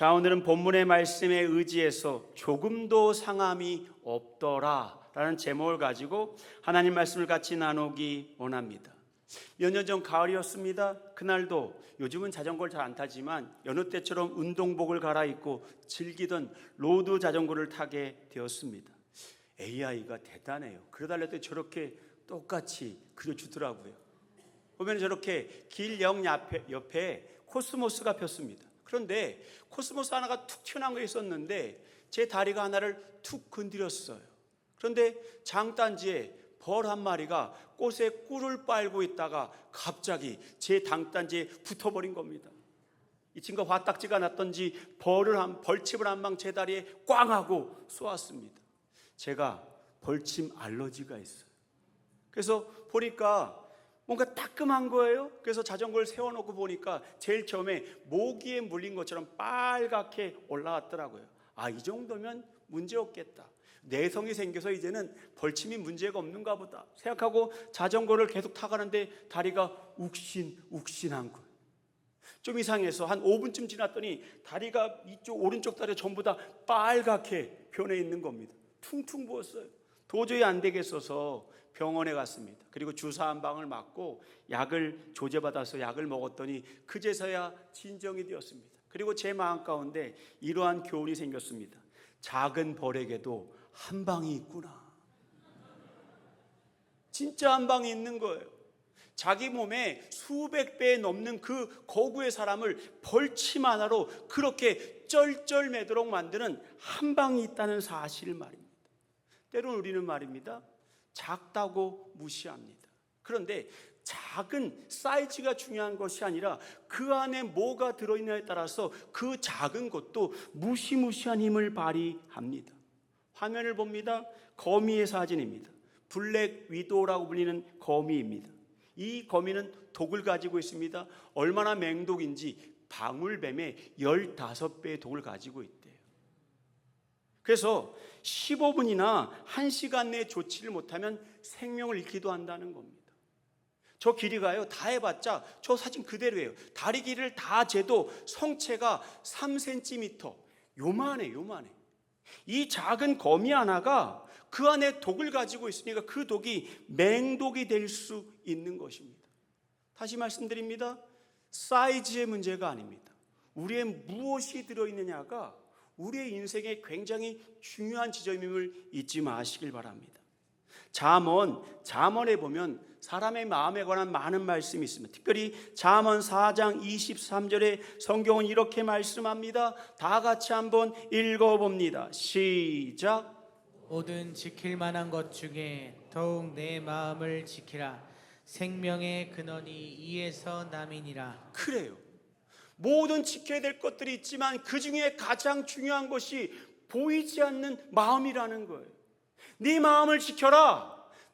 자, 오늘은 본문의 말씀에 의지해서 조금도 상함이 없더라 라는 제목을 가지고 하나님 말씀을 같이 나누기 원합니다. 몇 년 전 가을이었습니다. 그날도 요즘은 자전거를 잘 안 타지만 여느 때처럼 운동복을 갈아입고 즐기던 로드 자전거를 타게 되었습니다. AI가 대단해요. 그려달랬더니 저렇게 똑같이 그려주더라고요. 보면 저렇게 길 영 옆에 코스모스가 폈습니다. 그런데 코스모스 하나가 툭 튀어나온 게 있었는데 제 다리가 하나를 툭 건드렸어요. 그런데 장단지에 벌 한 마리가 꽃에 꿀을 빨고 있다가 갑자기 제 장단지에 붙어버린 겁니다. 이 친구가 화딱지가 났던지 벌집을 한 방 제 다리에 꽝 하고 쏘았습니다. 제가 벌침 알러지가 있어요. 그래서 보니까 뭔가 따끔한 거예요. 그래서 자전거를 세워놓고 보니까 제일 처음에 모기에 물린 것처럼 빨갛게 올라왔더라고요. 아, 이 정도면 문제 없겠다. 내성이 생겨서 이제는 벌침이 문제가 없는가 보다 생각하고 자전거를 계속 타가는데 다리가 욱신욱신한 거예요. 좀 이상해서 한 5분쯤 지났더니 다리가 이쪽 오른쪽 다리 전부 다 빨갛게 변해 있는 겁니다. 퉁퉁 부었어요. 도저히 안 되겠어서 병원에 갔습니다. 그리고 주사 한 방을 맞고 약을 조제받아서 약을 먹었더니 그제서야 진정이 되었습니다. 그리고 제 마음 가운데 이러한 교훈이 생겼습니다. 작은 벌에게도 한 방이 있구나. 진짜 한 방이 있는 거예요. 자기 몸에 수백 배 넘는 그 거구의 사람을 벌침 하나로 그렇게 쩔쩔매도록 만드는 한 방이 있다는 사실을 말입니다. 때로는 우리는 말입니다, 작다고 무시합니다. 그런데 작은 사이즈가 중요한 것이 아니라 그 안에 뭐가 들어있느냐에 따라서 그 작은 것도 무시무시한 힘을 발휘합니다. 화면을 봅니다. 거미의 사진입니다. 블랙 위도우라고 불리는 거미입니다. 이 거미는 독을 가지고 있습니다. 얼마나 맹독인지 방울뱀의 15배의 독을 가지고 있대요. 그래서 15분이나 1시간 내에 조치를 못하면 생명을 잃기도 한다는 겁니다. 저 길이가요, 다 해봤자 저 사진 그대로예요. 다리 길이를 다 재도 성체가 3cm, 요만해. 이 작은 거미 하나가 그 안에 독을 가지고 있으니까 그 독이 맹독이 될 수 있는 것입니다. 다시 말씀드립니다. 사이즈의 문제가 아닙니다. 우리의 무엇이 들어있느냐가 우리의 인생에 굉장히 중요한 지점임을 잊지 마시길 바랍니다. 잠언에 보면 사람의 마음에 관한 많은 말씀이 있습니다. 특별히 잠언 4장 23절에 성경은 이렇게 말씀합니다. 다 같이 한번 읽어봅니다. 시작. 모든 지킬 만한 것 중에 더욱 내 마음을 지키라. 생명의 근원이 이에서 남이니라. 그래요. 모든 지켜야 될 것들이 있지만 그 중에 가장 중요한 것이 보이지 않는 마음이라는 거예요. 네 마음을 지켜라.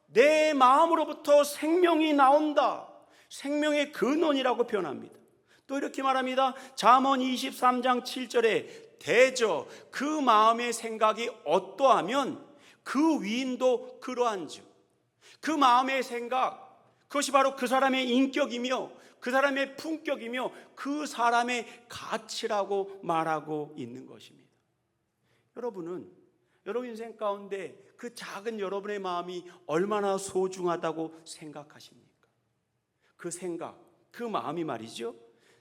내 마음으로부터 생명이 나온다. 생명의 근원이라고 표현합니다. 또 이렇게 말합니다. 잠언 23장 7절에 대저 그 마음의 생각이 어떠하면 그 위인도 그러한즉. 그 마음의 생각, 그것이 바로 그 사람의 인격이며 그 사람의 품격이며 그 사람의 가치라고 말하고 있는 것입니다. 여러분은 여러분 인생 가운데 그 작은 여러분의 마음이 얼마나 소중하다고 생각하십니까? 그 생각, 그 마음이 말이죠,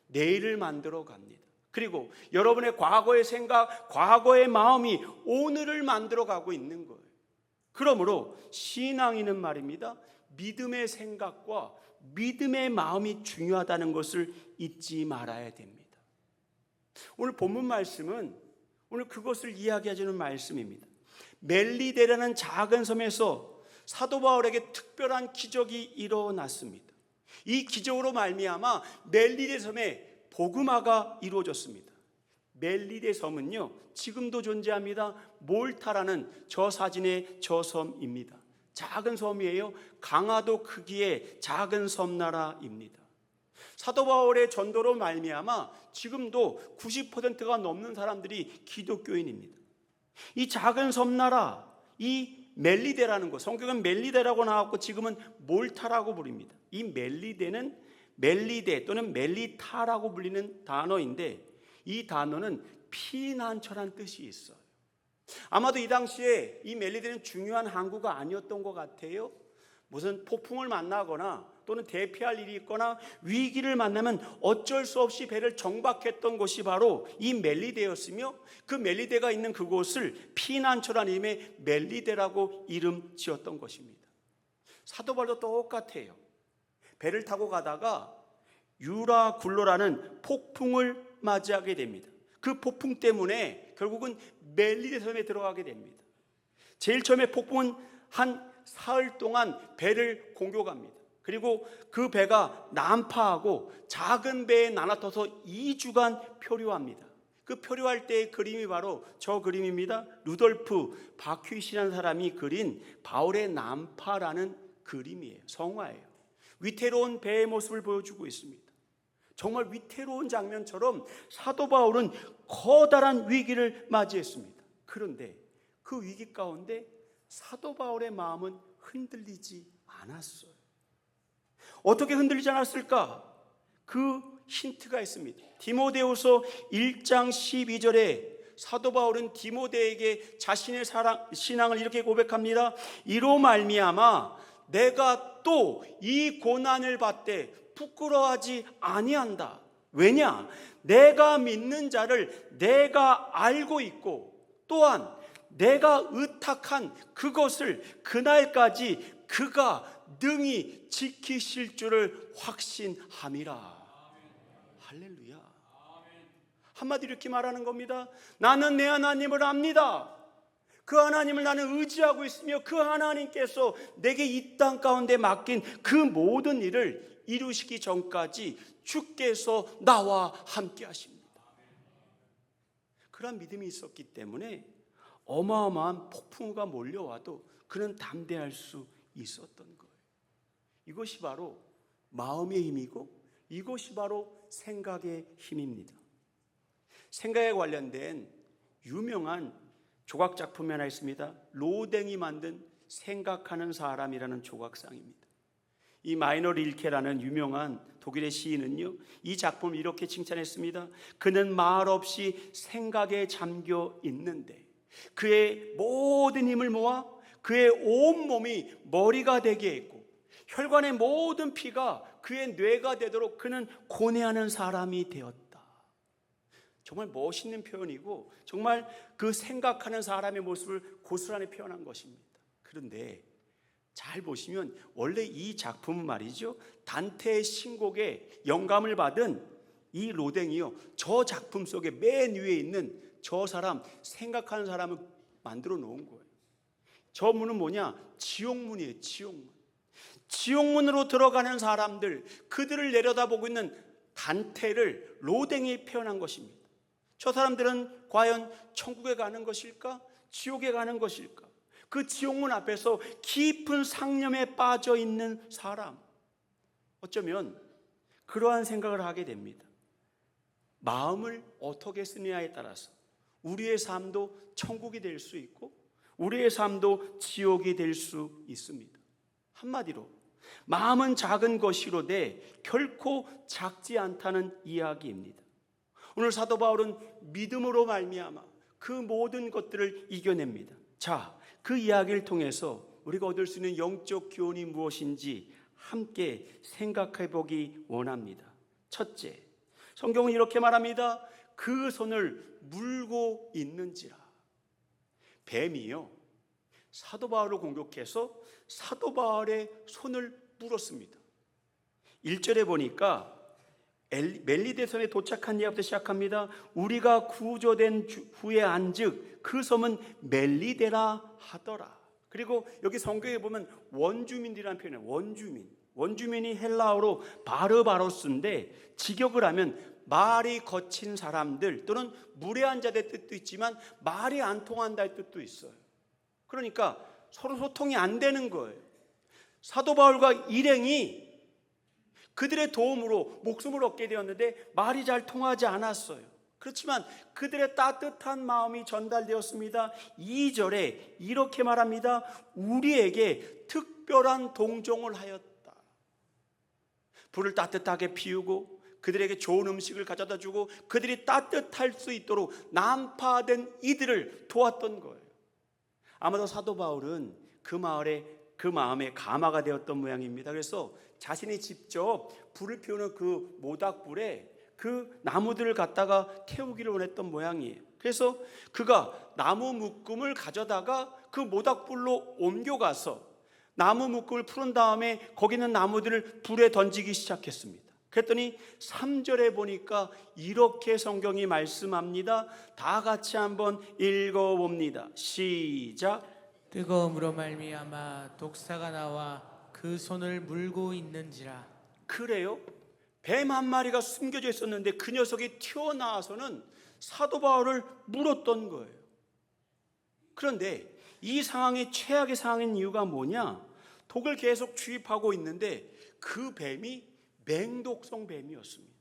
내일을 만들어 갑니다. 그리고 여러분의 과거의 생각, 과거의 마음이 오늘을 만들어 가고 있는 거예요. 그러므로 신앙인은 말입니다, 믿음의 생각과 믿음의 마음이 중요하다는 것을 잊지 말아야 됩니다. 오늘 본문 말씀은 오늘 그것을 이야기해주는 말씀입니다. 멜리데라는 작은 섬에서 사도 바울에게 특별한 기적이 일어났습니다. 이 기적으로 말미암아 멜리데 섬에 복음화가 이루어졌습니다. 멜리데 섬은요, 지금도 존재합니다. 몰타라는 저 사진의 저 섬입니다. 작은 섬이에요. 강화도 크기의 작은 섬나라입니다. 사도 바울의 전도로 말미암아 지금도 90%가 넘는 사람들이 기독교인입니다. 이 작은 섬나라, 이 멜리데라는 것, 성경은 멜리데라고 나왔고 지금은 몰타라고 부릅니다. 이 멜리데 또는 멜리타라고 불리는 단어인데 이 단어는 피난처란 뜻이 있어요. 아마도 이 당시에 이 멜리데는 중요한 항구가 아니었던 것 같아요. 무슨 폭풍을 만나거나 또는 대피할 일이 있거나 위기를 만나면 어쩔 수 없이 배를 정박했던 곳이 바로 이 멜리데였으며, 그 멜리데가 있는 그곳을 피난처라는 의미의 멜리데라고 이름 지었던 것입니다. 사도 바울도 똑같아요. 배를 타고 가다가 유라굴로라는 폭풍을 맞이하게 됩니다. 그 폭풍 때문에 결국은 멜리데 섬에 들어가게 됩니다. 제일 처음에 폭풍은 한 사흘 동안 배를 공격합니다. 그리고 그 배가 난파하고 작은 배에 나눠져서 2주간 표류합니다. 그 표류할 때의 그림이 바로 저 그림입니다. 루돌프 바퀴시라는 사람이 그린 바울의 난파라는 그림이에요. 성화예요. 위태로운 배의 모습을 보여주고 있습니다. 정말 위태로운 장면처럼 사도 바울은 커다란 위기를 맞이했습니다. 그런데 그 위기 가운데 사도 바울의 마음은 흔들리지 않았어요. 어떻게 흔들리지 않았을까? 그 힌트가 있습니다. 디모데후서 1장 12절에 사도 바울은 디모데에게 자신의 신앙을 이렇게 고백합니다. 이로 말미암아 내가 또 이 고난을 받되 부끄러워하지 아니한다. 왜냐? 내가 믿는 자를 내가 알고 있고, 또한 내가 의탁한 그것을 그날까지 그가 능히 지키실 줄을 확신함이라. 할렐루야. 한마디로 이렇게 말하는 겁니다. 나는 내 하나님을 압니다. 그 하나님을 나는 의지하고 있으며 그 하나님께서 내게 이 땅 가운데 맡긴 그 모든 일을 이루시기 전까지 주께서 나와 함께 하십니다. 그런 믿음이 있었기 때문에 어마어마한 폭풍우가 몰려와도 그는 담대할 수 있었던 거예요. 이것이 바로 마음의 힘이고 이것이 바로 생각의 힘입니다. 생각에 관련된 유명한 조각 작품이 하나 있습니다. 로댕이 만든 생각하는 사람이라는 조각상입니다. 이 마이너 릴케라는 유명한 독일의 시인은요, 이 작품을 이렇게 칭찬했습니다. 그는 말 없이 생각에 잠겨 있는데 그의 모든 힘을 모아 그의 온몸이 머리가 되게 했고 혈관의 모든 피가 그의 뇌가 되도록 그는 고뇌하는 사람이 되었다. 정말 멋있는 표현이고 정말 그 생각하는 사람의 모습을 고스란히 표현한 것입니다. 그런데 잘 보시면 원래 이 작품은 말이죠, 단테의 신곡에 영감을 받은 이 로댕이요, 저 작품 속에 맨 위에 있는 저 사람, 생각하는 사람을 만들어 놓은 거예요. 저 문은 뭐냐? 지옥문이에요. 지옥문. 지옥문으로 들어가는 사람들, 그들을 내려다보고 있는 단테를 로댕이 표현한 것입니다. 저 사람들은 과연 천국에 가는 것일까? 지옥에 가는 것일까? 그 지옥문 앞에서 깊은 상념에 빠져 있는 사람, 어쩌면 그러한 생각을 하게 됩니다. 마음을 어떻게 쓰느냐에 따라서 우리의 삶도 천국이 될 수 있고 우리의 삶도 지옥이 될 수 있습니다. 한마디로 마음은 작은 것이로되 결코 작지 않다는 이야기입니다. 오늘 사도 바울은 믿음으로 말미암아 그 모든 것들을 이겨냅니다. 자, 그 이야기를 통해서 우리가 얻을 수 있는 영적 교훈이 무엇인지 함께 생각해 보기 원합니다. 첫째, 성경은 이렇게 말합니다. 그 손을 물고 있는지라. 뱀이요, 사도 바울을 공격해서 사도 바울의 손을 물었습니다. 1절에 보니까 멜리데 섬에 도착한 이야기부터 시작합니다. 우리가 구조된 후에 안즉 그 섬은 멜리데라 하더라. 그리고 여기 성경에 보면 원주민이라는 표현이에요. 원주민이 헬라어로 바르바로스인데 직역을 하면 말이 거친 사람들 또는 무례한 자의 뜻도 있지만 말이 안 통한다의 뜻도 있어요. 그러니까 서로 소통이 안 되는 거예요. 사도 바울과 일행이 그들의 도움으로 목숨을 얻게 되었는데 말이 잘 통하지 않았어요. 그렇지만 그들의 따뜻한 마음이 전달되었습니다. 2절에 이렇게 말합니다. 우리에게 특별한 동정을 하였다. 불을 따뜻하게 피우고 그들에게 좋은 음식을 가져다 주고 그들이 따뜻할 수 있도록 난파된 이들을 도왔던 거예요. 아마도 사도 바울은 그 마음에 가마가 되었던 모양입니다. 그래서 자신이 직접 불을 피우는 그 모닥불에 그 나무들을 갖다가 태우기를 원했던 모양이에요. 그래서 그가 나무 묶음을 가져다가 그 모닥불로 옮겨가서 나무 묶음을 풀은 다음에 거기 있는 나무들을 불에 던지기 시작했습니다. 그랬더니 3절에 보니까 이렇게 성경이 말씀합니다. 다 같이 한번 읽어봅니다. 시작. 뜨거움으로 말미암아 독사가 나와 그 손을 물고 있는지라. 그래요? 뱀 한 마리가 숨겨져 있었는데 그 녀석이 튀어나와서는 사도 바울을 물었던 거예요. 그런데 이 상황이 최악의 상황인 이유가 뭐냐? 독을 계속 주입하고 있는데 그 뱀이 맹독성 뱀이었습니다.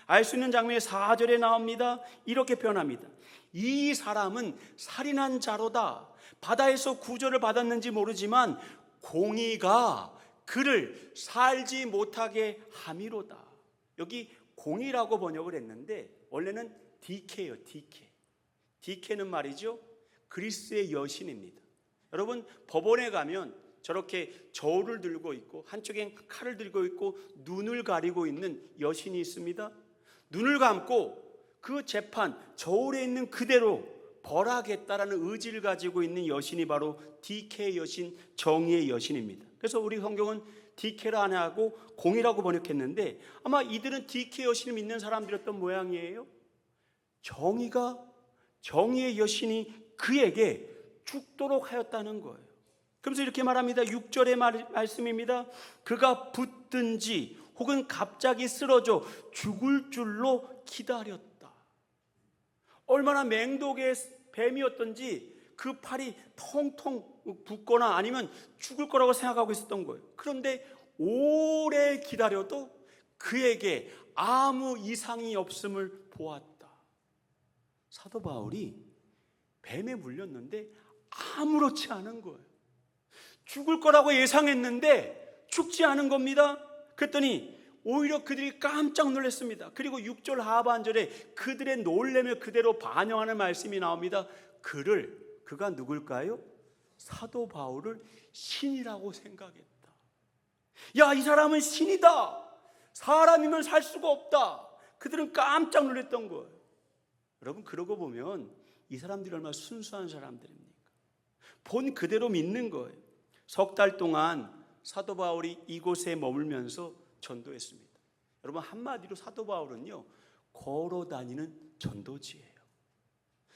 알 수 있는 장면이 4절에 나옵니다. 이렇게 표현합니다. 이 사람은 살인한 자로다. 바다에서 구조를 받았는지 모르지만 공의가 그를 살지 못하게 함이로다. 여기 공의라고 번역을 했는데 원래는 디케예요. 디케는 말이죠, 그리스의 여신입니다. 여러분, 법원에 가면 저렇게 저울을 들고 있고 한쪽엔 칼을 들고 있고 눈을 가리고 있는 여신이 있습니다. 눈을 감고 그 재판 저울에 있는 그대로 벌하겠다라는 의지를 가지고 있는 여신이 바로 디케의 여신, 정의의 여신입니다. 그래서 우리 성경은 디케라 안 하고 공이라고 번역했는데 아마 이들은 디케 여신을 믿는 사람들이었던 모양이에요. 정의의 여신이 그에게 죽도록 하였다는 거예요. 그러면서 이렇게 말합니다. 6절의 말씀입니다. 그가 붙든지 혹은 갑자기 쓰러져 죽을 줄로 기다렸다. 얼마나 맹독의 뱀이었던지 그 팔이 텅텅 붓거나 아니면 죽을 거라고 생각하고 있었던 거예요. 그런데 오래 기다려도 그에게 아무 이상이 없음을 보았다. 사도 바울이 뱀에 물렸는데 아무렇지 않은 거예요. 죽을 거라고 예상했는데 죽지 않은 겁니다. 그랬더니 오히려 그들이 깜짝 놀랐습니다. 그리고 6절 하반절에 그들의 놀램을 그대로 반영하는 말씀이 나옵니다. 그가 누굴까요? 사도 바울을 신이라고 생각했다. 야, 이 사람은 신이다. 사람이면 살 수가 없다. 그들은 깜짝 놀랐던 거예요. 여러분, 그러고 보면 이 사람들이 얼마나 순수한 사람들입니까? 본 그대로 믿는 거예요. 석 달 동안 사도 바울이 이곳에 머물면서 전도했습니다. 여러분, 한마디로 사도 바울은요, 걸어 다니는 전도지예요.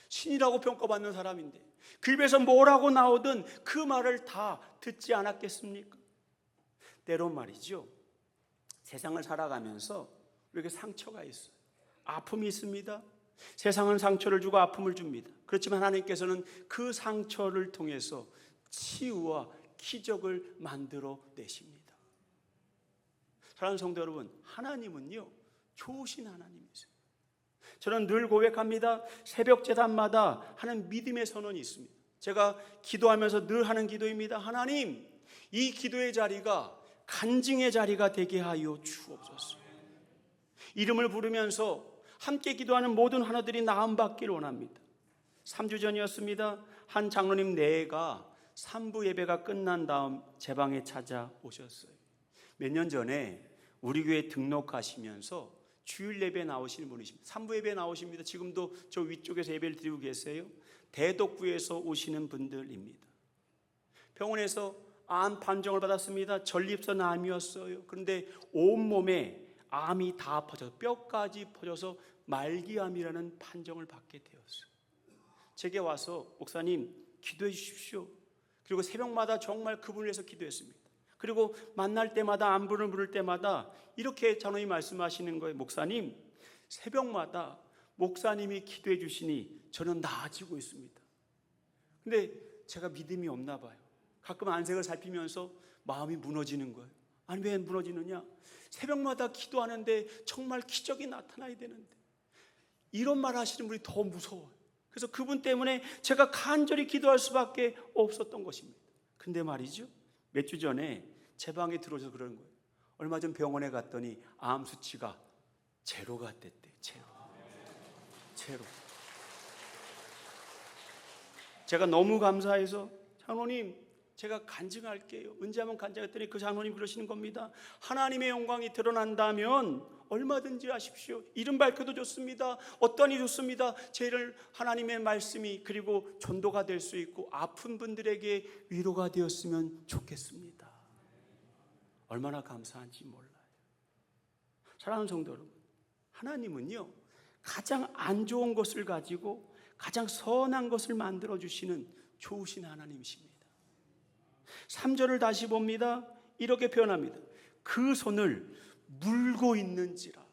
신이라고 평가받는 사람인데 그 입에서 뭐라고 나오든 그 말을 다 듣지 않았겠습니까? 때론 말이죠, 세상을 살아가면서 이렇게 상처가 있어요. 아픔이 있습니다. 세상은 상처를 주고 아픔을 줍니다. 그렇지만 하나님께서는 그 상처를 통해서 치유와 기적을 만들어 내십니다. 사랑하는 성도 여러분, 하나님은요, 좋으신 하나님이세요. 저는 늘 고백합니다. 새벽 제단마다 하는 믿음의 선언이 있습니다. 제가 기도하면서 늘 하는 기도입니다. 하나님, 이 기도의 자리가 간증의 자리가 되게 하여 주옵소서. 이름을 부르면서 함께 기도하는 모든 하나들이 나음받기를 원합니다. 3주 전이었습니다. 한 장로님 내가 3부 예배가 끝난 다음 제 방에 찾아오셨어요. 몇 년 전에 우리 교회 등록하시면서 주일 예배 나오시는 분이십니다. 3부 예배 나오십니다. 지금도 저 위쪽에서 예배를 드리고 계세요. 대덕구에서 오시는 분들입니다. 병원에서 암 판정을 받았습니다. 전립선 암이었어요. 그런데 온몸에 암이 다 퍼져서 뼈까지 퍼져서 말기암이라는 판정을 받게 되었어요. 제게 와서 목사님 기도해 주십시오. 그리고 새벽마다 정말 그분을 위해서 기도했습니다. 그리고 만날 때마다 안부를 물을 때마다 이렇게 장로님이 말씀하시는 거예요. 목사님, 새벽마다 목사님이 기도해 주시니 저는 나아지고 있습니다. 근데 제가 믿음이 없나 봐요. 가끔 안색을 살피면서 마음이 무너지는 거예요. 아니, 왜 무너지느냐? 새벽마다 기도하는데 정말 기적이 나타나야 되는데 이런 말 하시는 분이 더 무서워요. 그래서 그분 때문에 제가 간절히 기도할 수밖에 없었던 것입니다. 근데 말이죠, 몇 주 전에 제 방에 들어오셔서 그러는 거예요. 얼마 전 병원에 갔더니 암 수치가 제로가 됐대. 제로. 제가 너무 감사해서 장로님 제가 간증할게요. 언제 한번 간증했더니 그 장로님 그러시는 겁니다. 하나님의 영광이 드러난다면 얼마든지 하십시오. 이름 밝혀도 좋습니다. 어떠하니 좋습니다. 죄를 하나님의 말씀이 그리고 전도가 될 수 있고 아픈 분들에게 위로가 되었으면 좋겠습니다. 얼마나 감사한지 몰라요. 사랑하는 성도 여러분, 하나님은요 가장 안 좋은 것을 가지고 가장 선한 것을 만들어 주시는 좋으신 하나님이십니다. 3절을 다시 봅니다. 이렇게 표현합니다. 그 손을 물고 있는지라.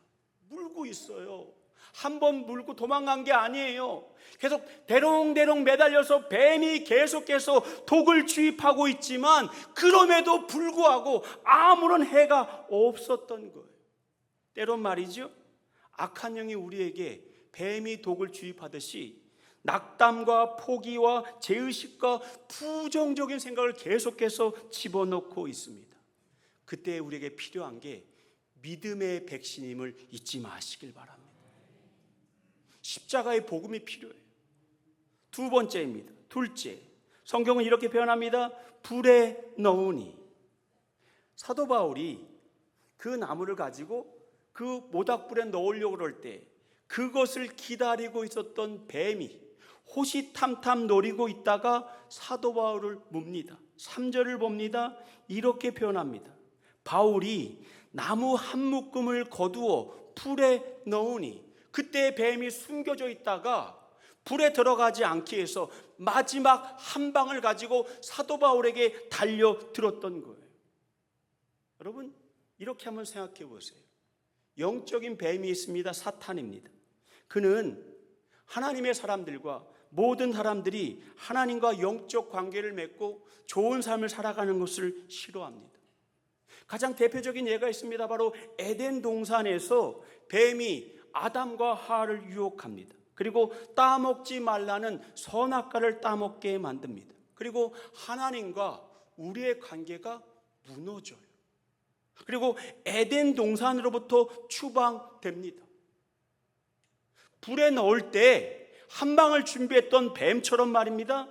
물고 있어요. 한 번 물고 도망간 게 아니에요. 계속 대롱대롱 매달려서 뱀이 계속해서 독을 주입하고 있지만 그럼에도 불구하고 아무런 해가 없었던 거예요. 때론 말이죠, 악한 영이 우리에게 뱀이 독을 주입하듯이 낙담과 포기와 죄의식과 부정적인 생각을 계속해서 집어넣고 있습니다. 그때 우리에게 필요한 게 믿음의 백신임을 잊지 마시길 바랍니다. 십자가의 복음이 필요해요. 두 번째입니다. 둘째, 성경은 이렇게 표현합니다. 불에 넣으니. 사도 바울이 그 나무를 가지고 그 모닥불에 넣으려고 그럴 때 그것을 기다리고 있었던 뱀이 호시탐탐 노리고 있다가 사도 바울을 묻니다. 3절을 봅니다. 이렇게 표현합니다. 바울이 나무 한 묶음을 거두어 불에 넣으니, 그때 뱀이 숨겨져 있다가 불에 들어가지 않기 위해서 마지막 한 방을 가지고 사도 바울에게 달려들었던 거예요. 여러분, 이렇게 한번 생각해 보세요. 영적인 뱀이 있습니다. 사탄입니다. 그는 하나님의 사람들과 모든 사람들이 하나님과 영적 관계를 맺고 좋은 삶을 살아가는 것을 싫어합니다. 가장 대표적인 예가 있습니다. 바로 에덴 동산에서 뱀이 아담과 하와를 유혹합니다. 그리고 따먹지 말라는 선악과를 따먹게 만듭니다. 그리고 하나님과 우리의 관계가 무너져요. 그리고 에덴 동산으로부터 추방됩니다. 불에 넣을 때 한 방을 준비했던 뱀처럼 말입니다.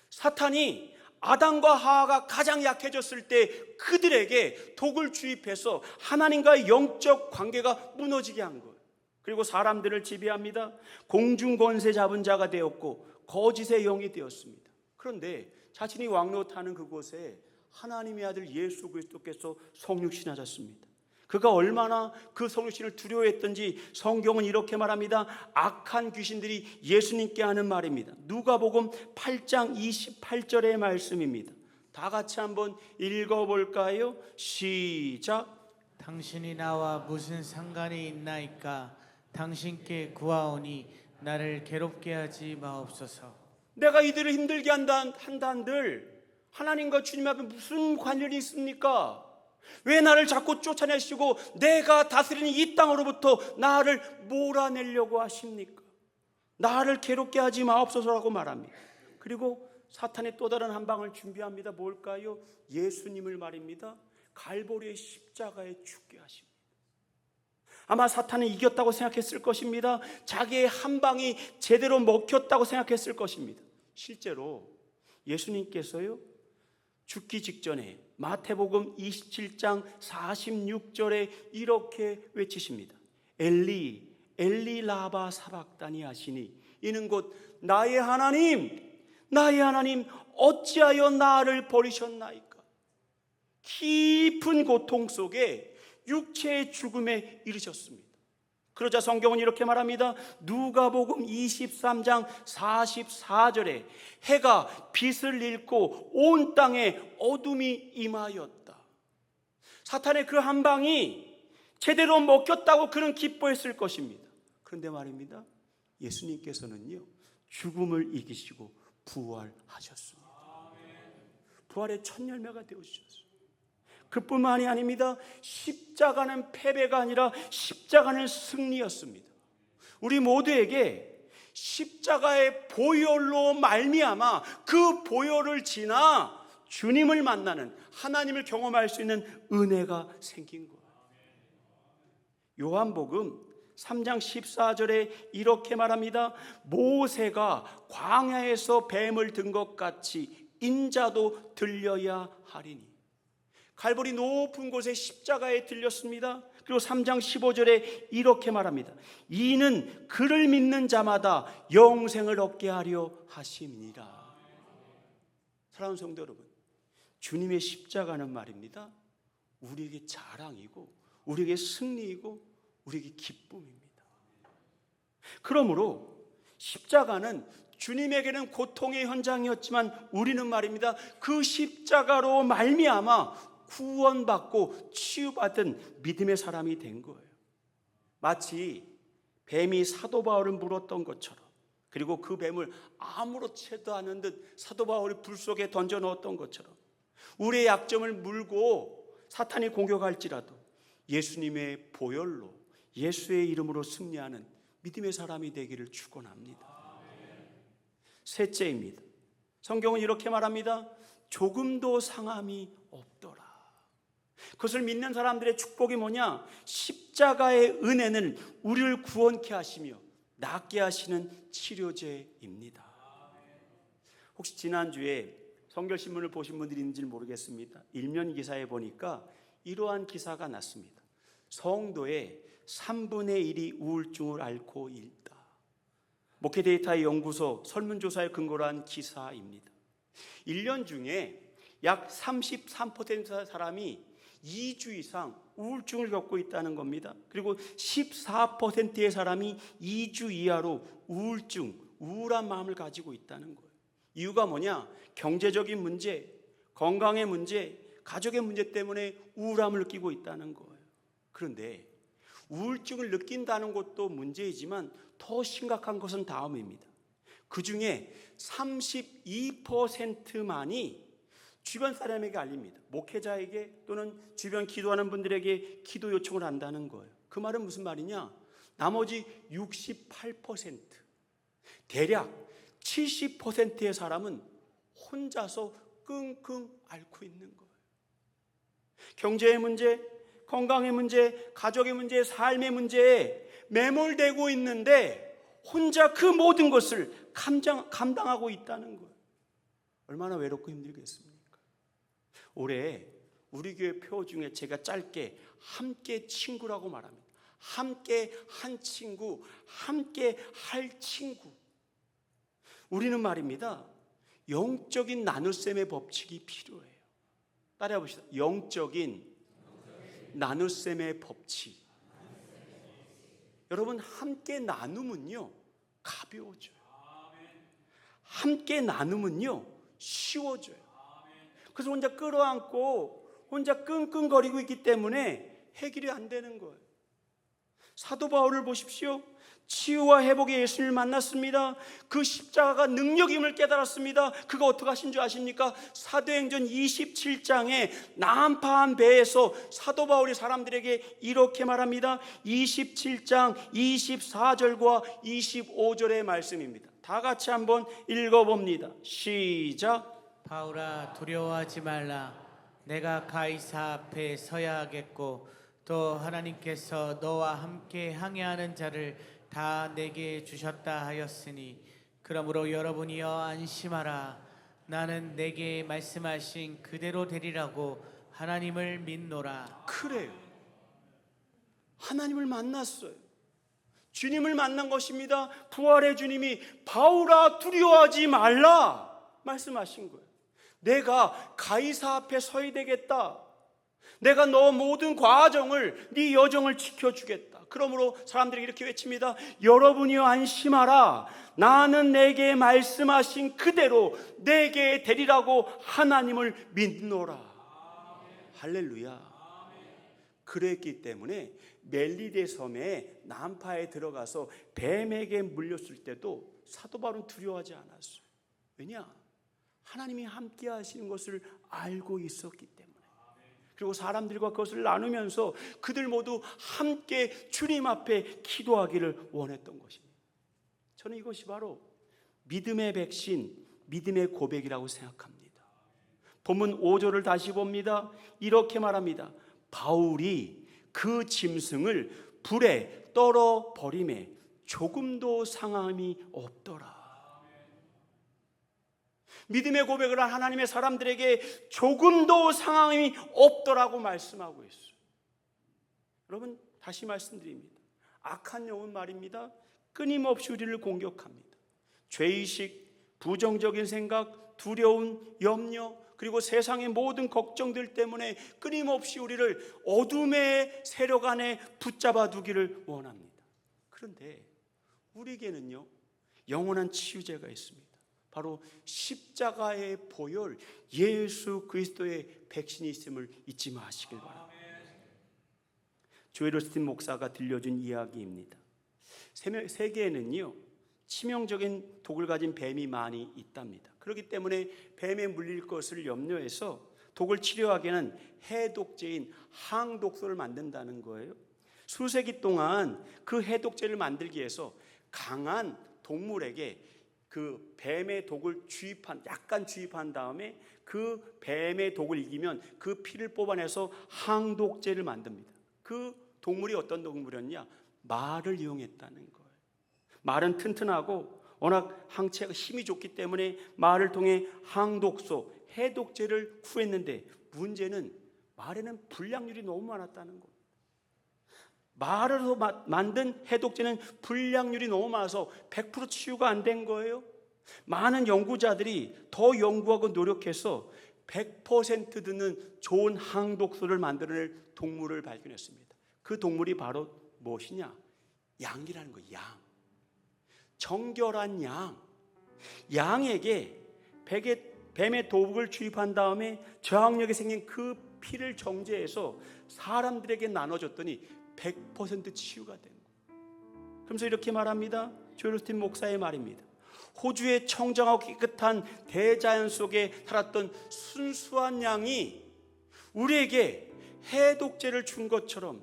사탄이 아담과 하와가 가장 약해졌을 때 그들에게 독을 주입해서 하나님과의 영적 관계가 무너지게 한 거예요. 그리고 사람들을 지배합니다. 공중 권세 잡은 자가 되었고 거짓의 영이 되었습니다. 그런데 자신이 왕노타는 그곳에 하나님의 아들 예수 그리스도께서 성육신하셨습니다. 그가 얼마나 그 성육신을 두려워했던지 성경은 이렇게 말합니다. 악한 귀신들이 예수님께 하는 말입니다. 누가복음 8장 28절의 말씀입니다. 다 같이 한번 읽어볼까요? 시작. 당신이 나와 무슨 상관이 있나이까? 당신께 구하오니 나를 괴롭게 하지 마옵소서. 내가 이들을 힘들게 한다한들 하나님과 주님 앞에 무슨 관련이 있습니까? 왜 나를 자꾸 쫓아내시고 내가 다스리는 이 땅으로부터 나를 몰아내려고 하십니까? 나를 괴롭게 하지 마옵소서라고 말합니다. 그리고 사탄의 또 다른 한 방을 준비합니다. 뭘까요? 예수님을 말입니다. 갈보리의 십자가에 죽게 하십니다. 아마 사탄은 이겼다고 생각했을 것입니다. 자기의 한 방이 제대로 먹혔다고 생각했을 것입니다. 실제로 예수님께서요, 죽기 직전에 마태복음 27장 46절에 이렇게 외치십니다. 엘리 엘리 라바 사박다니 하시니, 이는 곧 나의 하나님 어찌하여 나를 버리셨나이까. 깊은 고통 속에 육체의 죽음에 이르셨습니다. 그러자 성경은 이렇게 말합니다. 누가복음 23장 44절에 해가 빛을 잃고 온 땅에 어둠이 임하였다. 사탄의 그 한 방이 제대로 먹혔다고 그는 기뻐했을 것입니다. 그런데 말입니다, 예수님께서는요 죽음을 이기시고 부활하셨습니다. 부활의 첫 열매가 되어주셨습니다. 그뿐만이 아닙니다. 십자가는 패배가 아니라 십자가는 승리였습니다. 우리 모두에게 십자가의 보혈로 말미암아 그 보혈을 지나 주님을 만나는, 하나님을 경험할 수 있는 은혜가 생긴 거예요. 요한복음 3장 14절에 이렇게 말합니다. 모세가 광야에서 뱀을 든 것 같이 인자도 들려야 하리니. 갈보리 높은 곳에 십자가에 들렸습니다. 그리고 3장 15절에 이렇게 말합니다. 이는 그를 믿는 자마다 영생을 얻게 하려 하심이니라. 사랑하는 성도 여러분, 주님의 십자가는 말입니다, 우리에게 자랑이고 우리에게 승리이고 우리에게 기쁨입니다. 그러므로 십자가는 주님에게는 고통의 현장이었지만 우리는 말입니다, 그 십자가로 말미암아 구원받고 치유받은 믿음의 사람이 된 거예요. 마치 뱀이 사도 바울을 물었던 것처럼, 그리고 그 뱀을 아무렇지도 않은 듯 사도 바울이 불 속에 던져 넣었던 것처럼 우리의 약점을 물고 사탄이 공격할지라도 예수님의 보혈로, 예수의 이름으로 승리하는 믿음의 사람이 되기를 축원합니다. 셋째입니다. 성경은 이렇게 말합니다. 조금도 상함이 없더라. 그것을 믿는 사람들의 축복이 뭐냐? 십자가의 은혜는 우리를 구원케 하시며 낫게 하시는 치료제입니다. 혹시 지난주에 성결신문을 보신 분들이 있는지 모르겠습니다. 일면 기사에 보니까 이러한 기사가 났습니다. 성도의 3분의 1이 우울증을 앓고 있다. 목회 데이터 연구소 설문조사에 근거로 한 기사입니다. 1년 중에 약 33%의 사람이 2주 이상 우울증을 겪고 있다는 겁니다. 그리고 14%의 사람이 2주 이하로 우울한 마음을 가지고 있다는 거예요. 이유가 뭐냐? 경제적인 문제, 건강의 문제, 가족의 문제 때문에 우울함을 느끼고 있다는 거예요. 그런데 우울증을 느낀다는 것도 문제이지만 더 심각한 것은 다음입니다. 그 중에 32%만이 주변 사람에게 알립니다. 목회자에게 또는 주변 기도하는 분들에게 기도 요청을 한다는 거예요. 그 말은 무슨 말이냐? 나머지 68%, 대략 70%의 사람은 혼자서 끙끙 앓고 있는 거예요. 경제의 문제, 건강의 문제, 가족의 문제, 삶의 문제에 매몰되고 있는데 혼자 그 모든 것을 감당하고 있다는 거예요. 얼마나 외롭고 힘들겠습니까? 올해 우리 교회 표 중에 제가 짧게 함께 친구라고 말합니다. 함께 한 친구, 함께 할 친구. 우리는 말입니다, 영적인 나눗셈의 법칙이 필요해요. 따라해 봅시다. 영적인 나눗셈의 법칙. 여러분, 함께 나누면요 가벼워져요. 함께 나누면요 쉬워져요. 그래서 혼자 끌어안고 혼자 끙끙거리고 있기 때문에 해결이 안 되는 거예요. 사도 바울을 보십시오. 치유와 회복의 예수님을 만났습니다. 그 십자가가 능력임을 깨달았습니다. 그가 어떻게 하신 줄 아십니까? 사도행전 27장에 난파한 배에서 사도 바울이 사람들에게 이렇게 말합니다. 27장 24절과 25절의 말씀입니다. 다 같이 한번 읽어봅니다. 시작. 바울아, 두려워하지 말라. 내가 가이사 앞에 서야 하겠고 또 하나님께서 너와 함께 항해하는 자를 다 내게 주셨다 하였으니 그러므로 여러분이여 안심하라. 나는 내게 말씀하신 그대로 되리라고 하나님을 믿노라. 그래요. 하나님을 만났어요. 주님을 만난 것입니다. 부활의 주님이 바울아 두려워하지 말라 말씀하신 거예요. 내가 가이사 앞에 서야 되겠다. 내가 너 모든 과정을, 네 여정을 지켜주겠다. 그러므로 사람들이 이렇게 외칩니다. 여러분이여 안심하라. 나는 내게 말씀하신 그대로 내게 되리라고 하나님을 믿노라. 할렐루야. 그랬기 때문에 멜리데 섬의 난파에 들어가서 뱀에게 물렸을 때도 사도 바울은 두려워하지 않았어요. 왜냐? 하나님이 함께 하시는 것을 알고 있었기 때문에. 그리고 사람들과 그것을 나누면서 그들 모두 함께 주님 앞에 기도하기를 원했던 것입니다. 저는 이것이 바로 믿음의 백신, 믿음의 고백이라고 생각합니다. 본문 5절을 다시 봅니다. 이렇게 말합니다. 바울이 그 짐승을 불에 떨어버림에 조금도 상함이 없더라. 믿음의 고백을 한 하나님의 사람들에게 조금도 상함이 없더라고 말씀하고 있어요. 여러분, 다시 말씀드립니다. 악한 영은 말입니다, 끊임없이 우리를 공격합니다. 죄의식, 부정적인 생각, 두려움, 염려, 그리고 세상의 모든 걱정들 때문에 끊임없이 우리를 어둠의 세력 안에 붙잡아 두기를 원합니다. 그런데 우리에게는요, 영원한 치유제가 있습니다. 바로 십자가의 보혈, 예수 그리스도의 백신이 있음을 잊지 마시길 바랍니다. 조엘 오스틴 목사가 들려준 이야기입니다. 세계에는요, 치명적인 독을 가진 뱀이 많이 있답니다. 그렇기 때문에 뱀에 물릴 것을 염려해서 독을 치료하기에는 해독제인 항독소를 만든다는 거예요. 수세기 동안 그 해독제를 만들기 위해서 강한 동물에게 그 뱀의 독을 약간 주입한 다음에 그 뱀의 독을 이기면 그 피를 뽑아내서 항독제를 만듭니다. 그 동물이 어떤 동물이었냐? 말을 이용했다는 거예요. 말은 튼튼하고 워낙 항체가 힘이 좋기 때문에 말을 통해 항독소, 해독제를 구했는데 문제는 말에는 불량률이 너무 많았다는 겁니다. 말로 만든 해독제는 불량률이 너무 많아서 100% 치유가 안 된 거예요. 많은 연구자들이 더 연구하고 노력해서 100% 듣는 좋은 항독소를 만들어낼 동물을 발견했습니다. 그 동물이 바로 무엇이냐? 양이라는 거예요. 양. 정결한 양. 양에게 뱀의 독을 주입한 다음에 저항력이 생긴 그 피를 정제해서 사람들에게 나눠줬더니 100% 치유가 된 거예요. 그러면서 이렇게 말합니다. 조엘 오스틴 목사의 말입니다. 호주의 청정하고 깨끗한 대자연 속에 살았던 순수한 양이 우리에게 해독제를 준 것처럼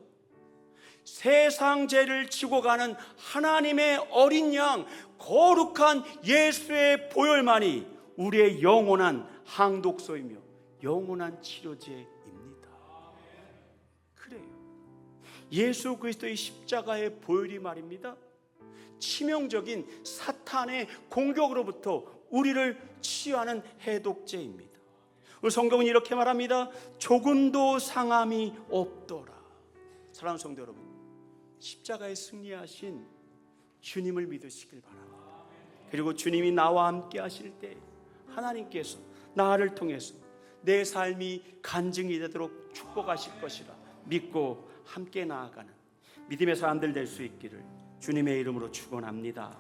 세상 죄를 지고 가는 하나님의 어린 양, 거룩한 예수의 보혈만이 우리의 영원한 항독소이며 영원한 치료제입니다. 그래요. 예수 그리스도의 십자가의 보혈이 말입니다, 치명적인 사탄의 공격으로부터 우리를 치유하는 해독제입니다. 우리 성경은 이렇게 말합니다. 조금도 상함이 없더라. 사랑하는 성도 여러분, 십자가에 승리하신 주님을 믿으시길 바랍니다. 그리고 주님이 나와 함께 하실 때 하나님께서 나를 통해서 내 삶이 간증이 되도록 축복하실 것이라 믿고 함께 나아가는 믿음의 사람들 될 수 있기를 주님의 이름으로 축원합니다.